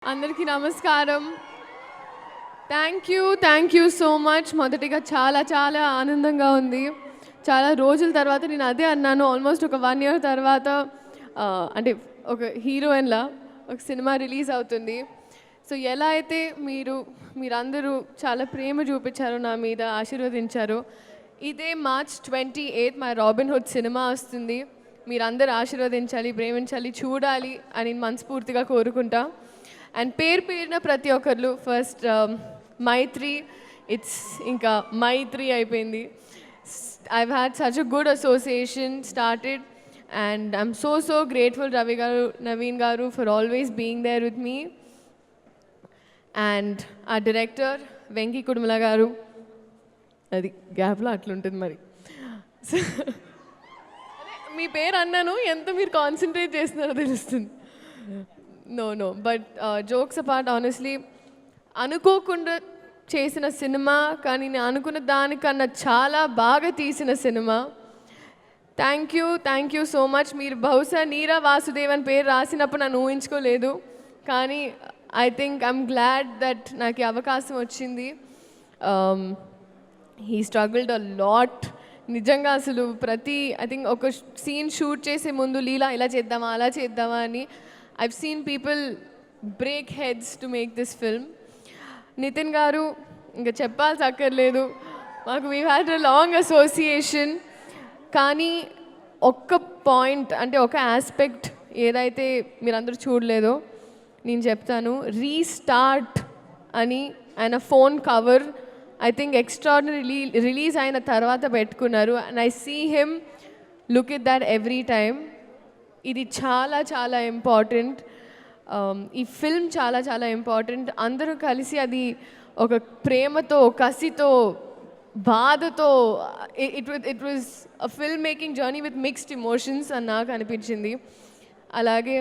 అందరికీ నమస్కారం. Thank you so much. మొదటిగా చాలా చాలా ఆనందంగా ఉంది. చాలా రోజుల తర్వాత నేను అదే అన్నాను, ఆల్మోస్ట్ ఒక 1 year తర్వాత అంటే ఒక హీరోయిన్లా ఒక సినిమా రిలీజ్ అవుతుంది. సో ఎలా అయితే మీరందరూ చాలా ప్రేమ చూపించారో, నా మీద ఆశీర్వదించారో, ఇదే March 28 మా రాబిన్ హుడ్ సినిమా వస్తుంది. మీరందరూ ఆశీర్వదించాలి, ప్రేమించాలి, చూడాలి అని మనస్ఫూర్తిగా కోరుకుంటా. అండ్ పేరున ప్రతి ఒక్కరు ఫస్ట్ మైత్రి, ఇట్స్ ఇంకా మైత్రి అయిపోయింది. I've had such a good association started and I'm so grateful Ravi garu, Naveen garu for always being there with me. And our director Venki Kudumala garu, అది గ్యాప్లో అట్లుంటుంది మరి. మీ పేరు అన్నాను, ఎంత మీరు కాన్సన్ట్రేట్ చేస్తున్నారో తెలుస్తుంది. No but jokes apart, honestly అనుకోకుండా చేసిన సినిమా, కానీ నేను అనుకున్న దానికన్నా చాలా బాగా తీసిన cinema. Thank you so much. మీరు బహుశా నీరా వాసుదేవన్ పేరు రాసినప్పుడు నన్ను ఊహించుకోలేదు, కానీ I think I'm glad that నాకు ఈ అవకాశం వచ్చింది. He struggled a lot. నిజంగా అసలు ఐ థింక్ ఒక సీన్ షూట్ చేసే ముందు లీలా ఇలా చేద్దామా అలా చేద్దామా అని I've seen people break heads to make this film. Nitin గారు ఇంకా చెప్పాల్సి అక్కర్లేదు, మాకు we had a long association. కానీ ఒక్క పాయింట్, అంటే ఒక ఆస్పెక్ట్ ఏదైతే మీరందరూ చూడలేదో నేను చెప్తాను. రీస్టార్ట్ అని ఆయన phone cover I think extraordinary release అయిన తర్వాత పెట్టుకున్నారు. And I see him look it that every time. ఇది చాలా చాలా ఇంపార్టెంట్. ఈ ఫిల్మ్ చాలా చాలా ఇంపార్టెంట్. అందరూ కలిసి అది ఒక ప్రేమతో, కసితో, బాధతో, it was a film making journey with mixed emotions అని నాకు అనిపించింది. అలాగే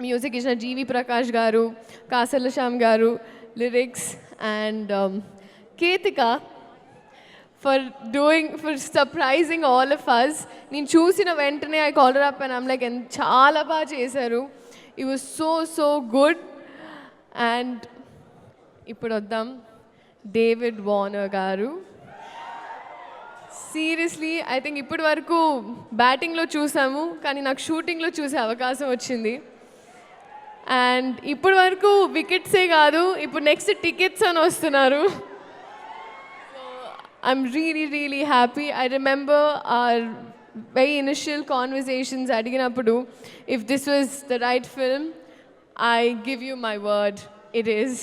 మ్యూజిక్ ఇచ్చిన జీవి ప్రకాష్ గారు, కాసర్ల శ్యామ్ గారు, lyrics, and Ketika for surprising all of us. నేను చూసిన వెంటనే I called her up and I'm like, చాలా బాగా చేశారు. It was so good. And ఇప్పుడు వద్దాం డేవిడ్ వార్నర్ గారు. సీరియస్లీ ఐ థింక్ ఇప్పటి వరకు బ్యాటింగ్లో చూసాము, కానీ నాకు షూటింగ్లో చూసే అవకాశం వచ్చింది. అండ్ ఇప్పటి వరకు వికెట్సే కాదు, ఇప్పుడు నెక్స్ట్ టికెట్స్ అని వస్తున్నారు. I'm really happy. I remember our very initial conversations అడిగినప్పుడు, if this was the right film, I give you my word, it is.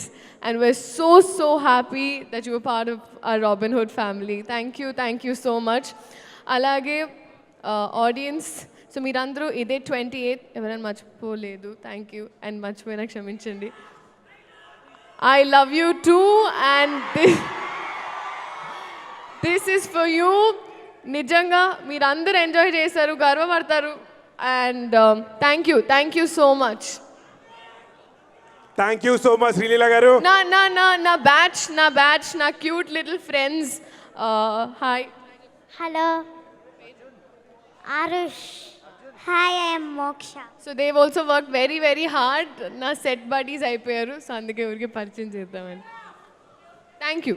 And we're so happy that you were part of our Robin Hood family. Thank you so much. అలాగే audience, so మీరందరూ ఇదే 28 ఎవరైనా మర్చిపోలేదు, thank you. And మర్చిపోయినా క్షమించండి. I love you too, and this is for you. నిజంగా మీరందరూ enjoy చేశారు, గర్వపడతారు. And thank you so much. Thank you so much Sreeleela గారు. నా బ్యాచ్ నా cute little friends. Hi. Hello Aarush. Hi, I am Moksha. So Dev also work very hard. నా set buddies అయిపోయారు, so అందుకే ఊరికి పరిచయం చేద్దామని. Thank you.